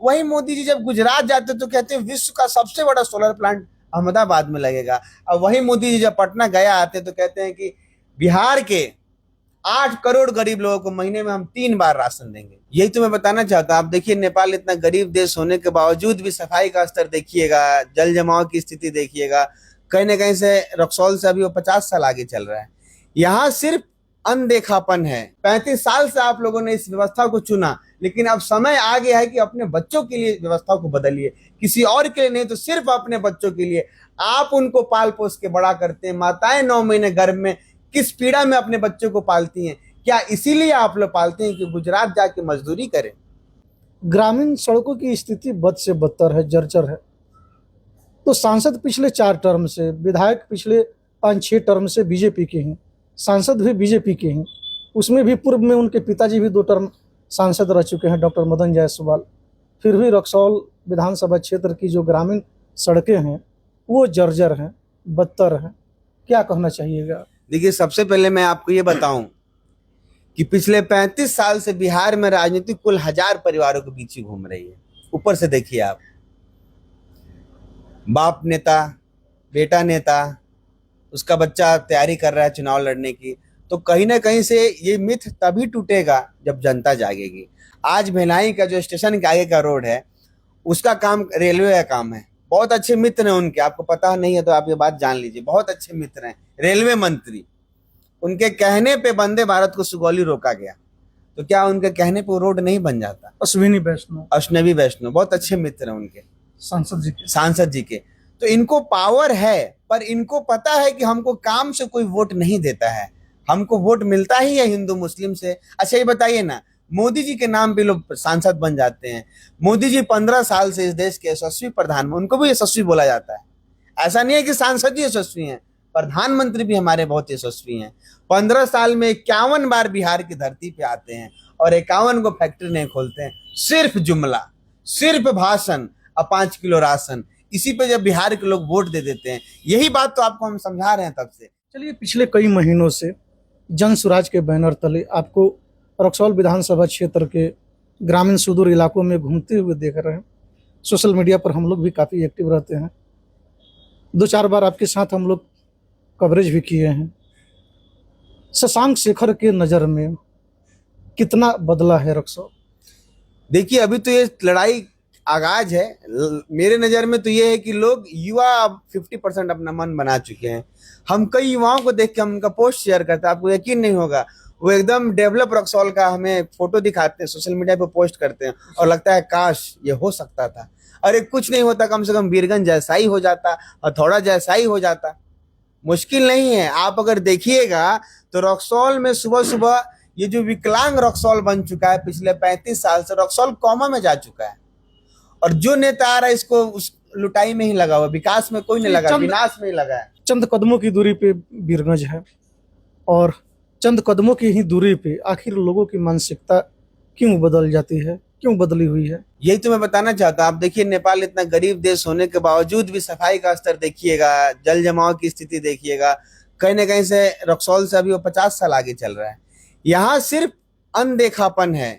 वही मोदी जी जब गुजरात जाते तो कहते हैं विश्व का सबसे बड़ा सोलर प्लांट अहमदाबाद में लगेगा। अब वही मोदी जी जब पटना गया आते तो कहते हैं कि बिहार के 8 करोड़ गरीब लोगों को महीने में हम 3 बार राशन देंगे। यही तो मैं बताना चाहता हूँ। आप देखिए नेपाल इतना गरीब देश होने के बावजूद भी सफाई का स्तर देखिएगा, जल जमाव की स्थिति देखिएगा, कहीं ना कहीं से रक्सौल से अभी वो 50 साल आगे चल रहा है। यहाँ सिर्फ अनदेखापन है। 35 साल से आप लोगों ने इस व्यवस्था को चुना, लेकिन अब समय आ गया है कि अपने बच्चों के लिए व्यवस्था को बदलिए, किसी और के लिए नहीं तो सिर्फ अपने बच्चों के लिए। आप उनको पाल पोस के बड़ा करते हैं। माताएं 9 महीने गर्भ में किस पीड़ा में अपने बच्चों को पालती हैं। क्या इसीलिए आप लोग पालते हैं कि गुजरात जाके मजदूरी करें? ग्रामीण सड़कों की स्थिति बद से बदतर है, जर्जर है। तो सांसद पिछले 4 टर्म से, विधायक पिछले 5-6 टर्म से बीजेपी के हैं, सांसद भी बीजेपी के हैं। उसमें भी पूर्व में उनके पिताजी भी 2 टर्म सांसद रह चुके हैं, डॉक्टर मदन जायसवाल। फिर भी रक्सौल विधानसभा क्षेत्र की जो ग्रामीण सड़कें हैं वो जर्जर हैं, बदतर हैं। क्या कहना चाहिएगा? देखिए, सबसे पहले मैं आपको ये बताऊं कि पिछले 35 साल से बिहार में राजनीति कुल 1000 परिवारों के बीच ही घूम रही है। ऊपर से देखिए आप, बाप नेता, बेटा नेता, उसका बच्चा तैयारी कर रहा है चुनाव लड़ने की। तो कहीं ना कहीं से ये मिथ तभी टूटेगा जब जनता जागेगी। आज भिलाई का जो स्टेशन के आगे का रोड है उसका काम रेलवे का काम है। बहुत अच्छे मित्र हैं उनके, आपको पता नहीं है तो आप ये बात जान लीजिए। बहुत अच्छे मित्र हैं, रेलवे मंत्री। उनके कहने पे वंदे भारत को सुगौली रोका गया, तो क्या उनके कहने पे वो रोड नहीं बन जाता? अश्विनी वैष्णव बहुत अच्छे मित्र हैं उनके, सांसद जी के। तो इनको पावर है, पर इनको पता है कि हमको काम से कोई वोट नहीं देता है, हमको वोट मिलता ही है हिंदू मुस्लिम से। अच्छा ये बताइए ना, मोदी जी के नाम पे लोग सांसद बन जाते हैं। मोदी जी 15 साल से इस देश के यशस्वी प्रधान, उनको भी यशस्वी बोला जाता है। ऐसा नहीं है कि सांसद ही यशस्वी हैं, प्रधानमंत्री भी हमारे बहुत यशस्वी हैं। 15 साल में 51 बार बिहार की धरती पे आते हैं और 51 को फैक्ट्री नहीं खोलते हैं। सिर्फ जुमला, सिर्फ भाषण, 5 किलो राशन, इसी पे जब बिहार के लोग वोट दे देते हैं। यही बात तो आपको हम समझा रहे हैं तब से। चलिए, पिछले कई महीनों से जन स्वराज के बैनर तले आपको रक्सौल विधानसभा क्षेत्र के ग्रामीण सुदूर इलाकों में घूमते हुए देख रहे हैं। सोशल मीडिया पर हम लोग भी काफ़ी एक्टिव रहते हैं। 2-4 बार आपके साथ हम लोग कवरेज भी किए हैं। शशांक शेखर के नज़र में कितना बदला है रक्सौल? देखिए, अभी तो ये लड़ाई आगाज है। मेरे नज़र में तो ये है कि लोग युवा अब 50% अपना मन बना चुके हैं। हम कई युवाओं को देख के हम उनका पोस्ट शेयर करते हैं, आपको यकीन नहीं होगा। वो एकदम डेवलप रक्सौल का हमें फोटो दिखाते हैं, सोशल मीडिया पे पोस्ट करते हैं और लगता है काश ये हो सकता था। अरे कुछ नहीं होता, कम से कम वीरगंज जैसा ही हो जाता, हथौड़ा जैसा ही हो जाता। मुश्किल नहीं है। आप अगर देखिएगा तो रक्सौल में सुबह सुबह ये जो विकलांग रक्सौल बन चुका है, पिछले 35 साल से रक्सौल कोमा में जा चुका है। और जो नेता आ रहा है इसको उस लुटाई में ही लगा हुआ, विकास में कोई नहीं लगा, विनाश में ही लगा है। चंद कदमों की दूरी पे वीरगंज है और चंद कदमों की ही दूरी पे आखिर लोगों की मानसिकता क्यों बदल जाती है, क्यों बदली हुई है? यही तो मैं बताना चाहता हूँ। आप देखिए, नेपाल इतना गरीब देश होने के बावजूद भी सफाई का स्तर देखिएगा, जल जमाव की स्थिति देखिएगा, कहीं ना कहीं से रक्सौल से अभी वो 50 साल आगे चल रहा है। यहाँ सिर्फ अनदेखापन है,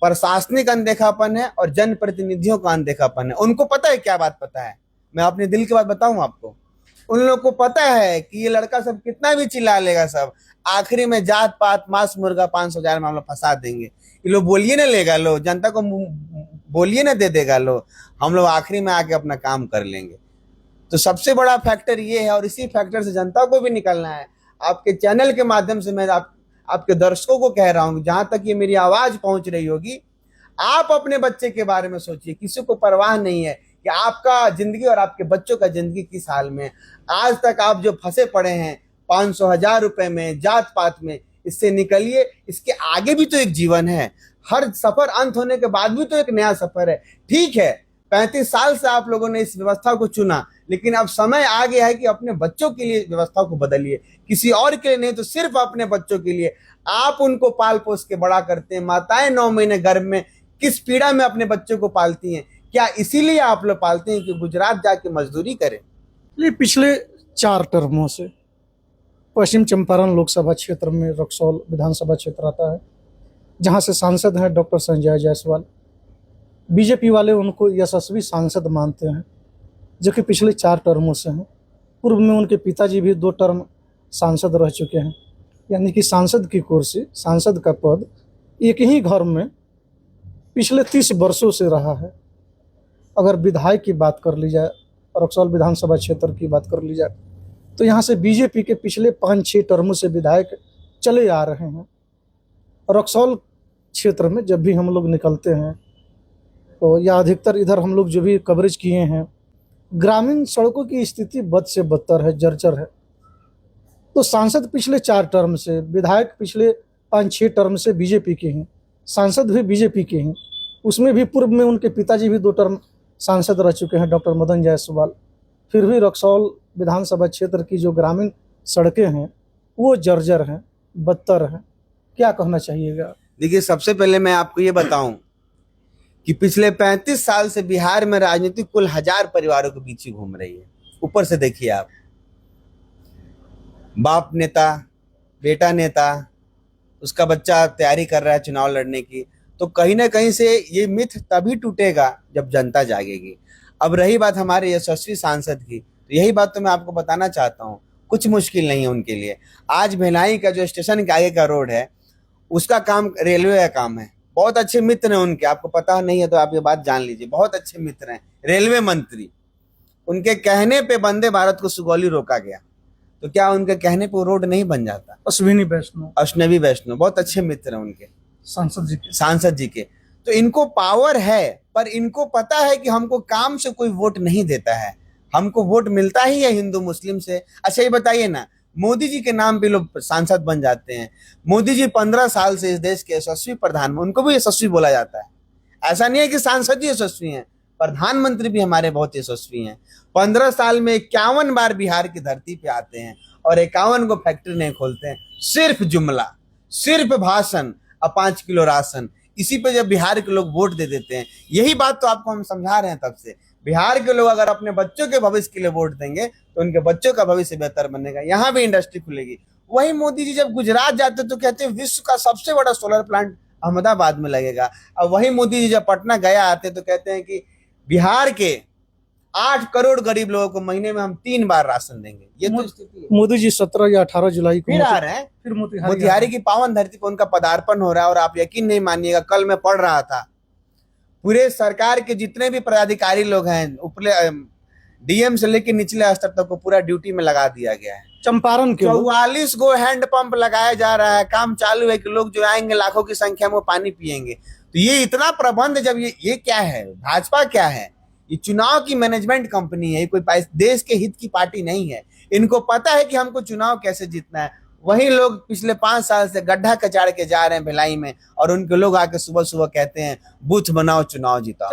प्रशासनिक अनदेखापन है और जनप्रतिनिधियों का अनदेखापन है। उनको पता है, क्या बात पता है, मैं अपने दिल की बात बताऊं आपको। उन लोगों को पता है कि ये लड़का सब कितना भी चिल्ला लेगा, सब आखिरी में जात पात मांस मुर्गा 500,000 मामला फंसा देंगे। ये लोग बोलिए ना लेगा, लो जनता को बोलिए ना दे देगा, लो हम लोग आखिरी में आके अपना काम कर लेंगे। तो सबसे बड़ा फैक्टर ये है और इसी फैक्टर से जनता को भी निकलना है। आपके चैनल के माध्यम से मैं आपके दर्शकों को कह रहा हूँ, जहां तक ये मेरी आवाज पहुंच रही होगी, आप अपने बच्चे के बारे में सोचिए। किसी को परवाह नहीं है कि आपका जिंदगी और आपके बच्चों का जिंदगी किस हाल में। आज तक आप जो फंसे पड़े हैं 500,000 रुपए में, जात पात में, इससे निकलिए। इसके आगे भी तो एक जीवन है। हर सफर अंत होने के बाद भी तो एक नया सफर है। ठीक है, 35 साल से आप लोगों ने इस व्यवस्था को चुना, लेकिन अब समय आ गया है कि अपने बच्चों के लिए व्यवस्था को बदलिए, किसी और के लिए नहीं तो सिर्फ अपने बच्चों के लिए। आप उनको पाल पोस के बड़ा करते हैं। माताएं 9 महीने गर्भ में किस पीड़ा में अपने बच्चों को पालती हैं। क्या इसीलिए आप लोग पालते हैं कि गुजरात जाके मजदूरी करें? ये पिछले 4 टर्मों से पश्चिम चंपारण लोकसभा क्षेत्र में रक्सौल विधानसभा क्षेत्र आता है, जहां से सांसद हैं डॉक्टर संजय जायसवाल। बीजेपी वाले उनको यशस्वी सांसद मानते हैं, जो कि पिछले 4 टर्मों से हैं। पूर्व में उनके पिताजी भी 2 टर्म सांसद रह चुके हैं, यानी कि सांसद की कुर्सी, सांसद का पद एक ही घर में पिछले 30 वर्षों से रहा है। अगर विधायक की बात कर ली जाए, रक्सौल विधानसभा क्षेत्र की बात कर ली जाए, तो यहाँ से बीजेपी के पिछले 5-6 टर्मों से विधायक चले आ रहे हैं। रक्सौल क्षेत्र में जब भी हम लोग निकलते हैं, तो या अधिकतर इधर हम लोग जो भी कवरेज किए हैं, ग्रामीण सड़कों की स्थिति बद से बदतर है, जर्जर है। तो सांसद पिछले 4 टर्म से, विधायक पिछले 5-6 टर्म से बीजेपी के हैं, सांसद भी बीजेपी के हैं। उसमें भी पूर्व में उनके पिताजी भी 2 टर्म सांसद रह चुके हैं, डॉक्टर मदन जायसवाल। फिर भी रक्सौल विधानसभा क्षेत्र की जो ग्रामीण सड़कें हैं वो जर्जर हैं, बदतर हैं। क्या कहना चाहिएगा? देखिए, सबसे पहले मैं आपको ये बताऊं कि पिछले 35 साल से बिहार में राजनीति कुल 1000 परिवारों के पीछे घूम रही है। ऊपर से देखिए आप, बाप नेता, बेटा नेता, उसका बच्चा तैयारी कर रहा है चुनाव लड़ने की। तो कहीं ना कहीं से ये मिथ तभी टूटेगा जब जनता जागेगी। अब रही बात हमारे यशस्वी सांसद की, तो यही बात तो मैं आपको बताना चाहता हूँ, कुछ मुश्किल नहीं है उनके लिए। आज भिलाई का जो स्टेशन के आगे का रोड है, उसका काम रेलवे का काम है। बहुत अच्छे मित्र हैं उनके, आपको पता नहीं है तो आप ये बात जान लीजिए, बहुत अच्छे मित्र हैं, रेलवे मंत्री। उनके कहने पे वंदे भारत को सुगौली रोका गया, तो क्या उनके कहने पे वो रोड नहीं बन जाता? अश्विनी वैष्णव, अश्विनी वैष्णव बहुत अच्छे मित्र हैं उनके, सांसद जी के। तो इनको पावर है, पर इनको पता है कि हमको काम से कोई वोट नहीं देता है, हमको वोट मिलता ही है हिंदू मुस्लिम से। अच्छा ये बताइए ना, मोदी जी के नाम पे लोग सांसद बन जाते हैं। मोदी जी 15 साल से इस देश के यशस्वी प्रधान, उनको भी यशस्वी बोला जाता है। ऐसा नहीं है कि सांसद ही यशस्वी हैं, प्रधानमंत्री भी हमारे बहुत यशस्वी हैं। 15 साल में 51 बार बिहार की धरती पे आते हैं और 51 को फैक्ट्री नहीं खोलते हैं। सिर्फ जुमला, सिर्फ भाषण और 5 किलो राशन, इसी पे जब बिहार के लोग वोट दे देते हैं। यही बात तो आपको हम समझा रहे हैं तब से। बिहार के लोग अगर अपने बच्चों के भविष्य के लिए वोट देंगे तो उनके बच्चों का भविष्य बेहतर बनेगा, यहाँ भी इंडस्ट्री खुलेगी। वही मोदी जी जब गुजरात जाते तो कहते हैं विश्व का सबसे बड़ा सोलर प्लांट अहमदाबाद में लगेगा। और वही मोदी जी जब पटना गया आते तो कहते हैं कि बिहार के 8 करोड़ गरीब लोगों को महीने में हम 3 बार राशन देंगे। ये तो स्थिति है। मोदी जी 17 या 18 जुलाई को फिर आ रहे हैं, फिर मोतिहारी की पावन धरती पर उनका पदार्पण हो रहा है। और आप यकीन नहीं मानिएगा, कल मैं पढ़ रहा था, पूरे सरकार के जितने भी पदाधिकारी लोग हैं, ऊपरे डीएम से लेकर निचले स्तर तक को पूरा ड्यूटी में लगा दिया गया है। चंपारण के 44 गो हैंडपंप लगाया जा रहा है, काम चालू है कि लोग जो आएंगे लाखों की संख्या में वो पानी पिएंगे। तो ये इतना प्रबंध, जब ये क्या है, भाजपा क्या है? ये चुनाव की मैनेजमेंट कंपनी है, ये कोई देश के हित की पार्टी नहीं है। इनको पता है कि हमको चुनाव कैसे जीतना है। वही लोग पिछले 5 साल से गड्ढा कचाड़ के जा रहे हैं भिलाई में, और उनके लोग आके सुबह सुबह कहते हैं बूथ बनाओ चुनाव जीताओ।